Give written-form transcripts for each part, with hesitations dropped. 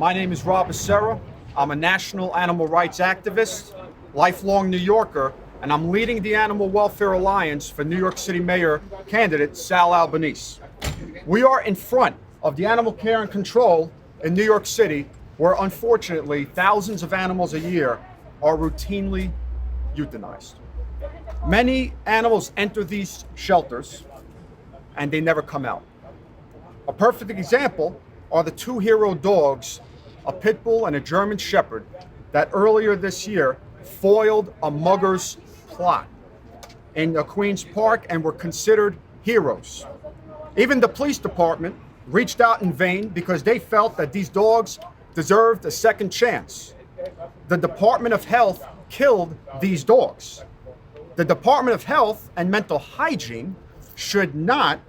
My name is Rob Becerra. I'm a national animal rights activist, lifelong New Yorker, and I'm leading the Animal Welfare Alliance for New York City Mayor Candidate Sal Albanese. We are in front of the Animal Care Control in New York City, where unfortunately thousands of animals a year are routinely euthanized. Many animals enter these shelters and they never come out. A perfect example are the two hero dogs, a pit bull and a German shepherd, that earlier this year foiled a mugger's plot in Queens Park and were considered heroes. Even the police department reached out in vain because they felt that these dogs deserved a second chance. The Department of Health killed these dogs. The Department of Health and Mental Hygiene should not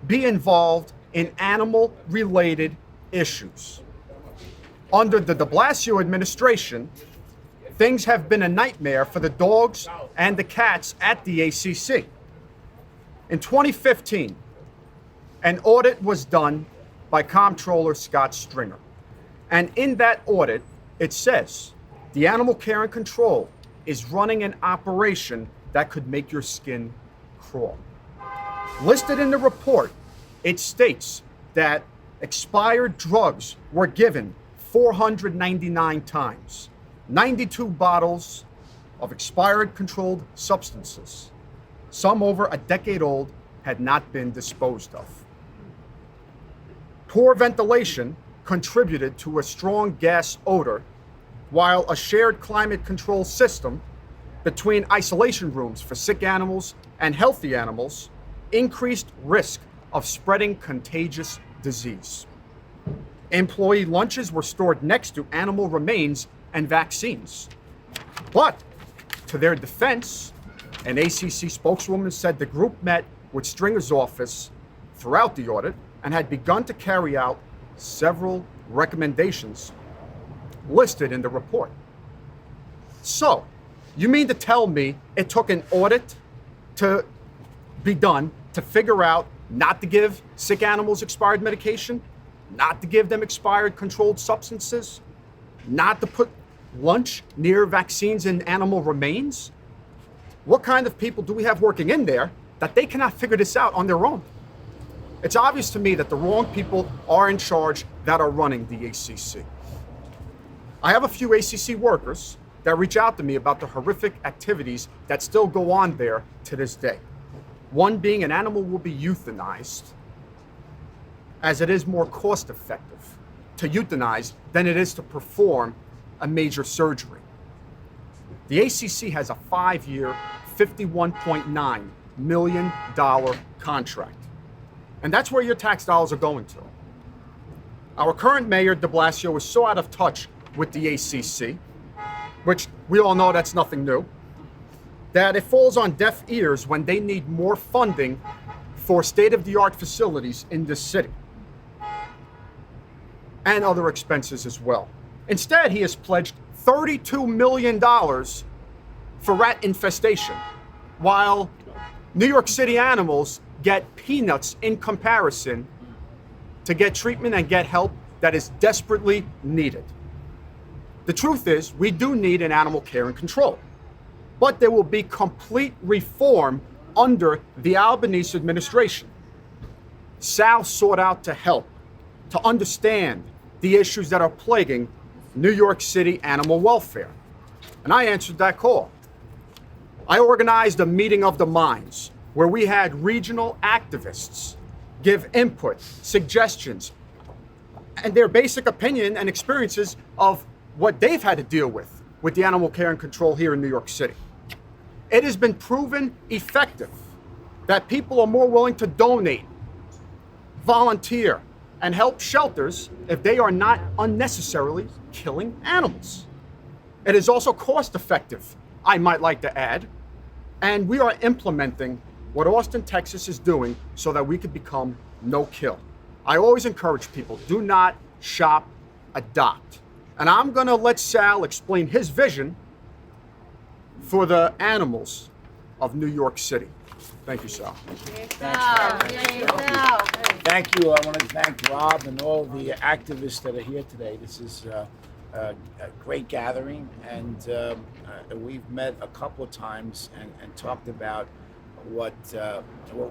be involved in animal-related issues. Under the de Blasio administration, things have been a nightmare for the dogs and the cats at the ACC. In 2015, an audit was done by Comptroller Scott Stringer. And in that audit, it says the Animal Care and Control is running an operation that could make your skin crawl. Listed in the report, it states that expired drugs were given 499 times. 92 bottles of expired controlled substances, some over a decade old, had not been disposed of. Poor ventilation contributed to a strong gas odor, while a shared climate control system between isolation rooms for sick animals and healthy animals increased risk of spreading contagious disease. Employee lunches were stored next to animal remains and vaccines. But to their defense, an ACC spokeswoman said the group met with Stringer's office throughout the audit and had begun to carry out several recommendations listed in the report. So, you mean to tell me it took an audit to be done to figure out not to give sick animals expired medication, not to give them expired controlled substances, not to put lunch near vaccines and animal remains? What kind of people do we have working in there that they cannot figure this out on their own? It's obvious to me that the wrong people are in charge that are running the ACC. I have a few ACC workers that reach out to me about the horrific activities that still go on there to this day. One being an animal will be euthanized, as it is more cost effective to euthanize than it is to perform a major surgery. The ACC has a 5-year, $51.9 million contract. And that's where your tax dollars are going to. Our current mayor, de Blasio, is so out of touch with the ACC, which we all know that's nothing new, that it falls on deaf ears when they need more funding for state-of-the-art facilities in this city and other expenses as well. Instead, he has pledged $32 million for rat infestation, while New York City animals get peanuts in comparison to get treatment and get help that is desperately needed. The truth is, we do need an animal care and control, but there will be complete reform under the Albanese administration. Sal sought out to help, to understand the issues that are plaguing New York City animal welfare. And I answered that call. I organized a meeting of the minds where we had regional activists give input, suggestions, and their basic opinion and experiences of what they've had to deal with the animal care and control here in New York City. It has been proven effective that people are more willing to donate, volunteer, and help shelters if they are not unnecessarily killing animals. It is also cost effective, I might like to add, and we are implementing what Austin, Texas is doing so that we could become no kill. I always encourage people, do not shop, adopt. And I'm gonna let Sal explain his vision for the animals of New York City. Thank you, Sal. Thank you. I want to thank Rob and all the activists that are here today. This is a great gathering, and we've met a couple of times and talked about what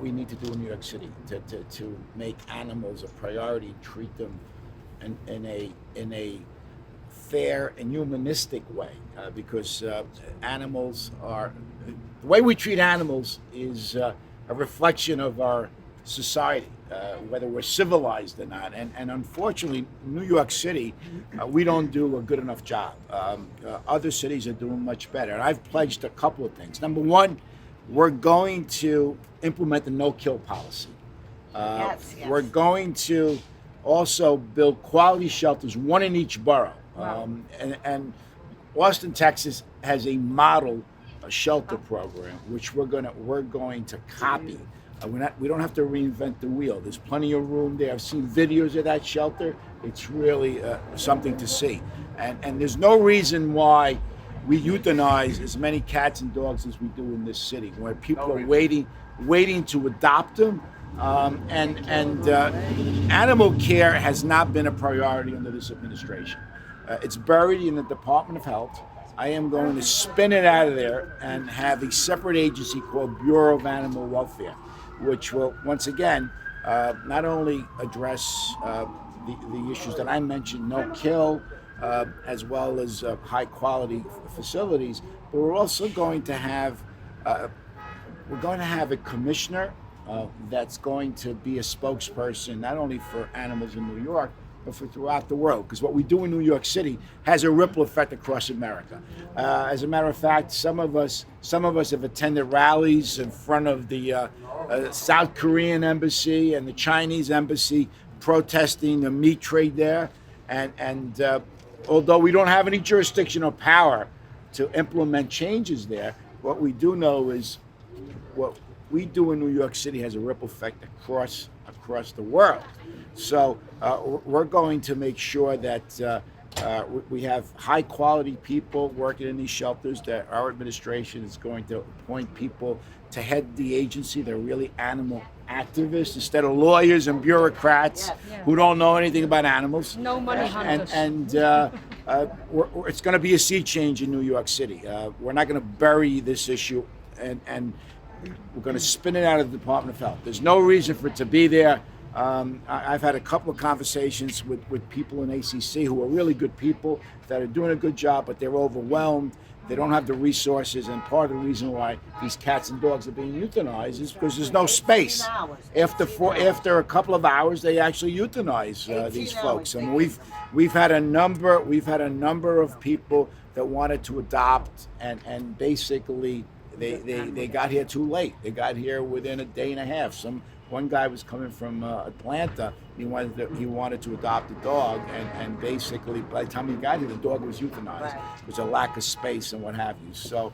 we need to do in New York City to make animals a priority, treat them in a fair and humanistic way, because animals are, the way we treat animals is a reflection of our society, whether we're civilized or not. And unfortunately, New York City, we don't do a good enough job. Other cities are doing much better. And I've pledged a couple of things. Number one, we're going to implement the no-kill policy. Yes. We're going to also build quality shelters, one in each borough. And Austin, Texas has a model shelter program, which we're going to copy. We don't have to reinvent the wheel. There's plenty of room there. I've seen videos of that shelter. It's really something to see. And there's no reason why we euthanize as many cats and dogs as we do in this city, where people are waiting to adopt them. And animal care has not been a priority under this administration. It's buried in the Department of Health. I am going to spin it out of there and have a separate agency called Bureau of Animal Welfare, which will, once again, not only address the issues that I mentioned, no kill, as well as high quality facilities, but we're also going to have a commissioner that's going to be a spokesperson not only for animals in New York, but for throughout the world, because what we do in New York City has a ripple effect across America. As a matter of fact, some of us have attended rallies in front of the South Korean embassy and the Chinese embassy, protesting the meat trade there. And although we don't have any jurisdiction or power to implement changes there, what we do know is what we do in New York City has a ripple effect across the world. So we're going to make sure that we have high quality people working in these shelters, that our administration is going to appoint people to head the agency. They're really animal activists instead of lawyers and bureaucrats who don't know anything about animals. No money hunters. And it's going to be a sea change in New York City. We're not going to bury this issue, and we're going to spin it out of the Department of Health. There's no reason for it to be there. I've had a couple of conversations with people in ACC who are really good people that are doing a good job, but they're overwhelmed. They don't have the resources, and part of the reason why these cats and dogs are being euthanized is because there's no space. After a couple of hours, they actually euthanize these folks. And we've had a number of people that wanted to adopt, and basically they got here too late. They got here within a day and a half. One guy was coming from Atlanta. He wanted to adopt a dog, and basically by the time he got here, the dog was euthanized. There was a lack of space and what have you. So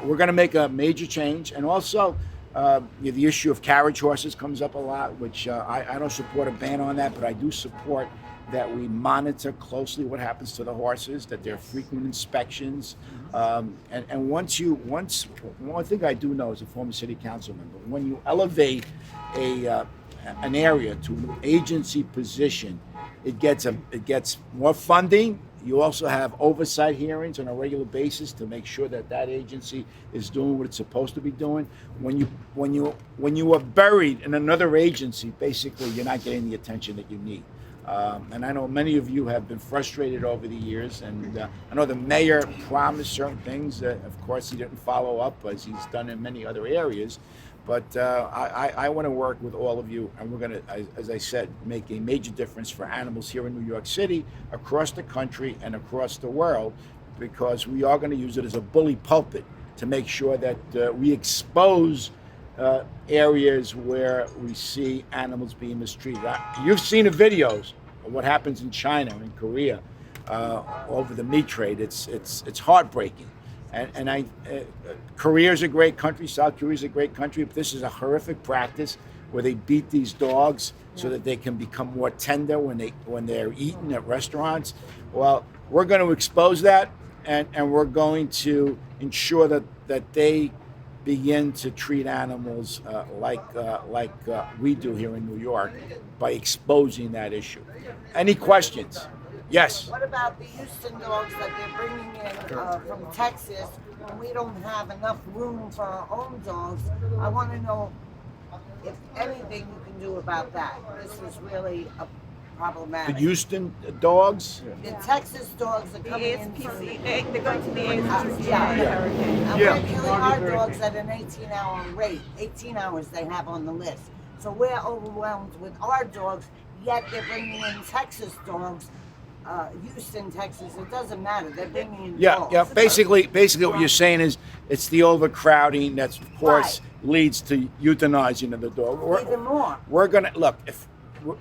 we're going to make a major change, and also the issue of carriage horses comes up a lot, which I don't support a ban on that, but I do support that we monitor closely what happens to the horses, that there are frequent inspections. And one thing I do know as a former city council member, when you elevate an area to an agency position, it gets more funding. You also have oversight hearings on a regular basis to make sure that agency is doing what it's supposed to be doing. When you are buried in another agency, basically you're not getting the attention that you need. And I know many of you have been frustrated over the years, and I know the mayor promised certain things that, of course, he didn't follow up as he's done in many other areas. But I want to work with all of you, and we're going to, as I said, make a major difference for animals here in New York City, across the country, and across the world, because we are going to use it as a bully pulpit to make sure that we expose areas where we see animals being mistreated. You've seen the videos of what happens in China and Korea over the meat trade. It's heartbreaking. And Korea is a great country. South Korea is a great country. But this is a horrific practice where they beat these dogs so that they can become more tender when they're eaten at restaurants. Well, we're going to expose that, and we're going to ensure that they begin to treat animals like we do here in New York by exposing that issue. Any questions? Yes. What about the Houston dogs that they're bringing in from Texas when we don't have enough room for our own dogs? I want to know if anything you can do about that. This is really problematic. The Houston dogs? The Texas dogs are coming in from They're going to the ASPCA. yeah. And Yeah. we're killing our dogs at an 18-hour rate. 18 hours they have on the list. So we're overwhelmed with our dogs, yet they're bringing in Texas dogs. Houston, Texas, it doesn't matter. They're bringing in Yeah, dogs. yeah. Basically, what you're saying is it's the overcrowding that's, of course, leads to euthanizing of the dog. Even more. We're gonna look. If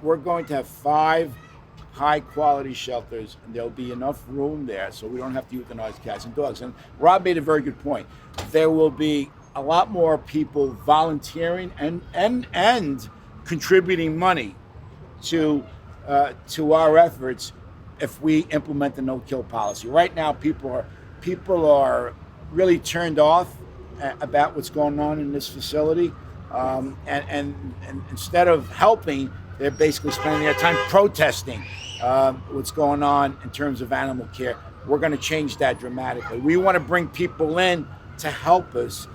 we're going to have 5 high-quality shelters, and there'll be enough room there, so we don't have to euthanize cats and dogs. And Rob made a very good point. There will be a lot more people volunteering and contributing money to our efforts if we implement the no-kill policy. Right now, people are really turned off about what's going on in this facility, and instead of helping, they're basically spending their time protesting what's going on in terms of animal care. We're going to change that dramatically. We want to bring people in to help us,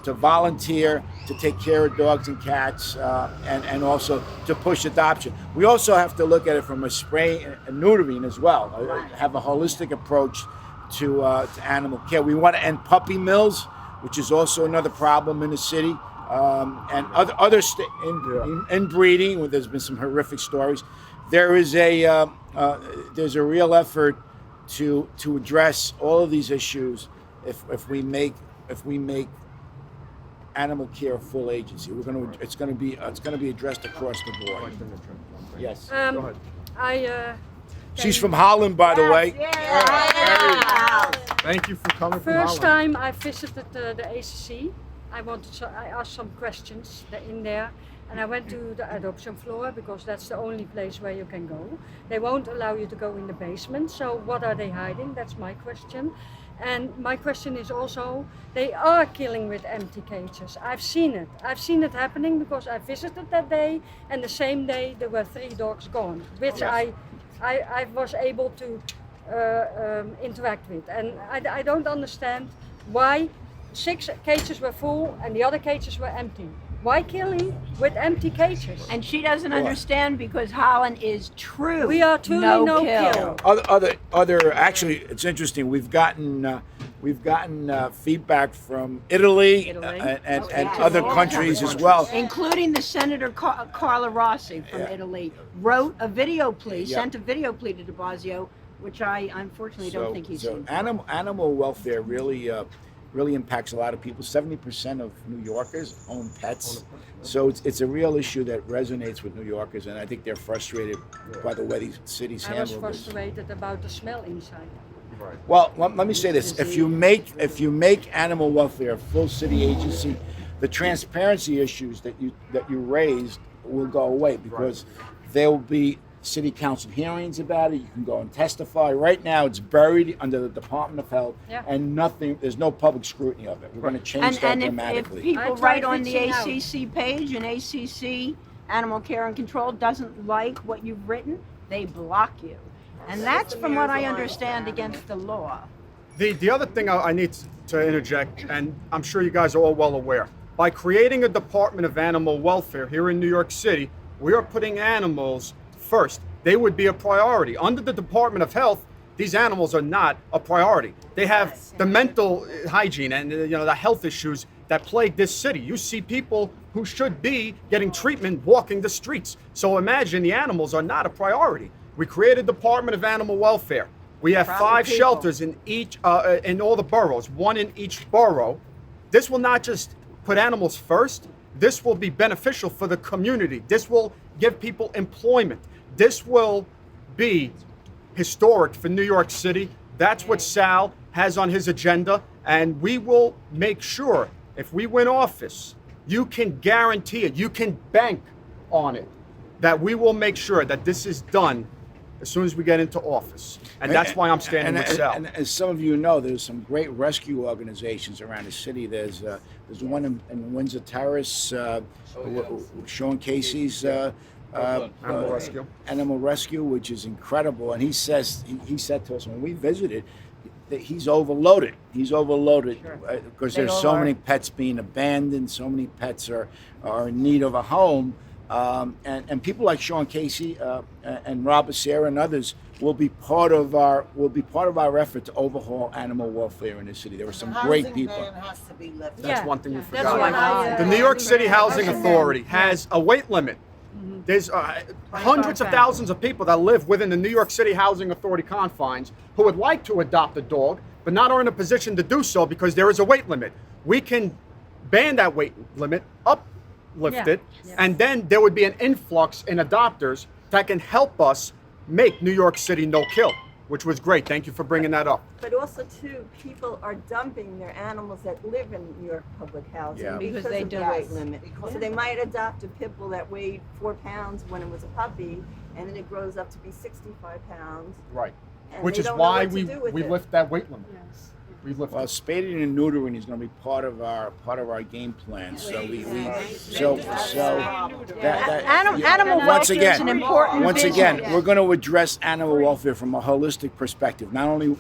to volunteer, to take care of dogs and cats, and also to push adoption. We also have to look at it from a spray and neutering as well, have a holistic approach to animal care. We want to end puppy mills, which is also another problem in the city, and other inbreeding, where there's been some horrific stories. There's a real effort to address all of these issues if we make animal care a full agency. It's going to be addressed across the board. Yes. Go ahead. She's from Holland, by the way. Thank you for coming from First Holland. time I visited the ACC, I asked some questions in there, and I went to the adoption floor because that's the only place where you can go. They won't allow you to go in the basement, so what are they hiding? That's my question. And my question is also, they are killing with empty cages. I've seen it. I've seen it happening because I visited that day, and the same day there were 3 dogs gone, which I was able to interact with. And I don't understand why 6 cages were full and the other cages were empty. Why killing with empty cages? And she doesn't understand because Holland is true. We are truly no kill. Other. Actually, it's interesting. We've gotten feedback from Italy, and other countries as well. Including the Senator Carla Rossi from Italy wrote a video plea, sent a video plea to de Blasio, which I unfortunately don't think he's seen. Animal welfare really impacts a lot of people. 70% of New Yorkers own pets, so it's a real issue that resonates with New Yorkers, and I think they're frustrated by the way these cities I was handle this. frustrated about the smell inside. Well, let me say this: if you make animal welfare a full city agency, the transparency issues that you raised will go away because there will be city council hearings about it. You can go and testify. Right now, it's buried under the Department of Health, and there's no public scrutiny of it. We're going to change that And if dramatically. people I write tried on the reaching out. ACC page and ACC Animal Care and Control doesn't like what you've written, they block you. And that's, from what I understand, against the law. The other thing I need to interject, and I'm sure you guys are all well aware, by creating a Department of Animal Welfare here in New York City, we are putting animals first. They would be a priority. Under the Department of Health, these animals are not a priority. They have the mental hygiene and the health issues that plague this city. You see people who should be getting treatment walking the streets. So imagine the animals are not a priority. We created Department of Animal Welfare. We have 5 shelters in each, in all the boroughs, 1 in each borough. This will not just put animals first. This will be beneficial for the community. This will give people employment. This will be historic for New York City. That's what Sal has on his agenda. And we will make sure, if we win office, you can guarantee it, you can bank on it, that we will make sure that this is done as soon as we get into office. And that's why I'm standing with Sal. And as some of you know, there's some great rescue organizations around the city. There's one in Windsor Terrace, Sean Casey's Animal Rescue. Animal Rescue, which is incredible. And he said to us when we visited that he's overloaded. He's overloaded because there's so many pets being abandoned. So many pets are in need of a home. And people like Sean Casey and Rob Becerra and others will be part of our effort to overhaul animal welfare in the city. There were some great people. Ban has to be lifted. That's one thing you That's forgot. what I, The New York City Housing Authority has a weight limit. There's hundreds of thousands of people that live within the New York City Housing Authority confines who would like to adopt a dog, but not are in a position to do so because there is a weight limit. We can ban that weight limit, uplift it, and then there would be an influx in adopters that can help us make New York City no-kill, which was great. Thank you for bringing that up. But also, too, people are dumping their animals that live in New York public housing Yeah. because They of the do. weight limit. So they might adopt a pit bull that weighed 4 pounds when it was a puppy, and then it grows up to be 65 pounds. Right. And Which they is don't know why what to do with we it. lift that weight limit. We lift Well, it. spading and neutering is going to be part of our game plan. So Animal once welfare is again, an important once business. again, we're going to address animal welfare from a holistic perspective, not only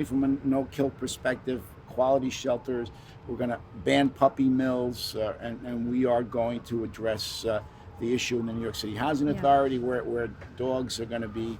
from a no-kill perspective, quality shelters. We're going to ban puppy mills, and we are going to address the issue in the New York City Housing Authority, where dogs are going to be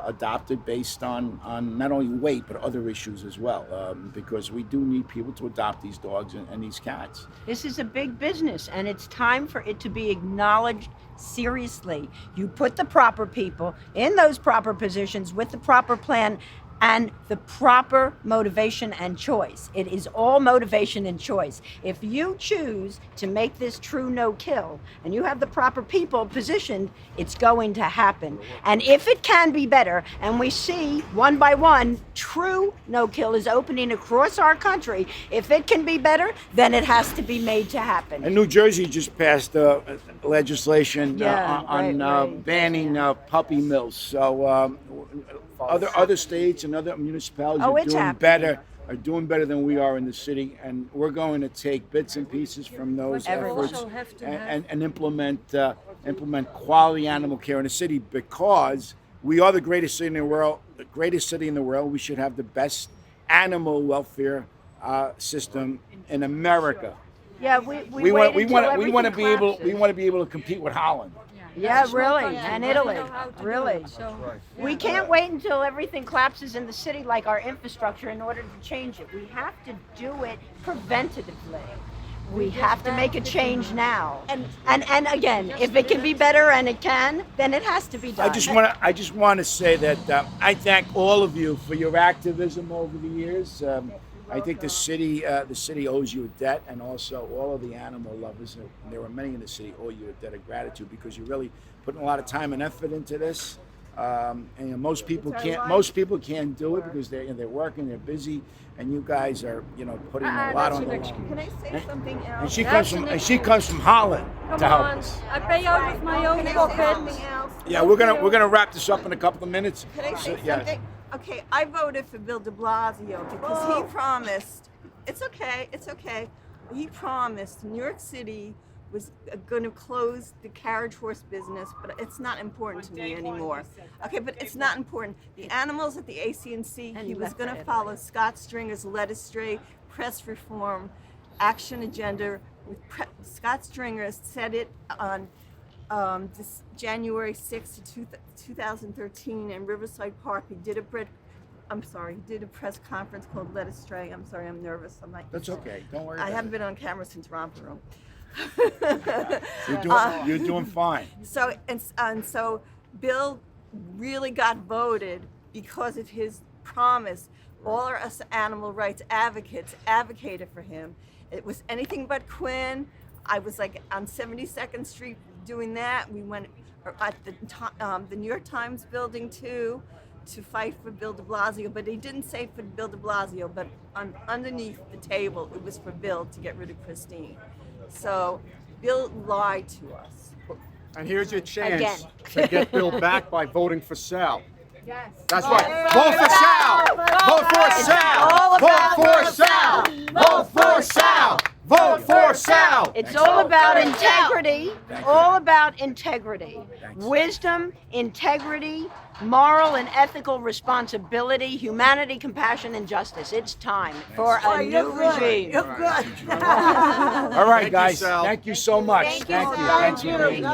adopted based on not only weight but other issues as well, because we do need people to adopt these dogs and these cats. This is a big business, and it's time for it to be acknowledged seriously. You put the proper people in those proper positions with the proper plan and the proper motivation and choice. It is all motivation and choice. If you choose to make this true no-kill and you have the proper people positioned, it's going to happen. And if it can be better, and we see one by one true no-kill is opening across our country, if it can be better, then it has to be made to happen. And New Jersey just passed legislation on banning puppy mills. So other states and other municipalities are doing better than we are in the city, and we're going to take bits and pieces from those efforts also have to and implement quality animal care in the city, because we are the greatest city in the world. We should have the best animal welfare system in America. Yeah, we want want to be able to compete with Holland. Yeah, really, and Italy, know how to do really. it, so- We can't wait until everything collapses in the city like our infrastructure in order to change it. We have to do it preventatively. We have to make a change now. And again, if it can be better and it can, then it has to be done. I just want to say that I thank all of you for your activism over the years. I think the city owes you a debt, and also all of the animal lovers, and there are many in the city, owe you a debt of gratitude, because you're really putting a lot of time and effort into this. And most people can't do it because they're working, they're busy, and you guys are putting a lot on the line. Can I say something else? And she comes from Holland Come to help on, us. I pay out of my own Can I say pocket. something else? Yeah, we're gonna wrap this up in a couple of minutes. Can I say Yeah. something? Okay, I voted for Bill de Blasio because he promised. It's okay. He promised New York City was going to close the carriage horse business, but it's not important to me anymore. Okay, but it's not important. The animals at the AC&C, he was going to follow Scott Stringer's Led Astray press reform action agenda. Scott Stringer said it on this January 6th, 2013 in Riverside Park. He did a press conference called Led Astray. I'm sorry, I'm nervous. That's okay. Don't worry. I about haven't it. been on camera since Romper Room. You're doing fine. So Bill really got voted because of his promise. All our animal rights advocates advocated for him. It was anything but Quinn. I was like on 72nd Street doing that. We went at the New York Times building too to fight for Bill de Blasio, but they didn't say for Bill de Blasio, but underneath the table it was for Bill to get rid of Christine. So Bill lied to us. And here's your chance Again. to get Bill back by voting for Sal. That's right. Vote for Sal. Vote for Sal. Vote for Sal. Vote for Sal. Vote for Sal. It's all about integrity, all about integrity. Wisdom, integrity, moral and ethical responsibility, humanity, compassion, and justice. It's time for a new regime. You're good. All right, you, guys. Sal. Thank you so much. Thank you, Thank you. Thank you.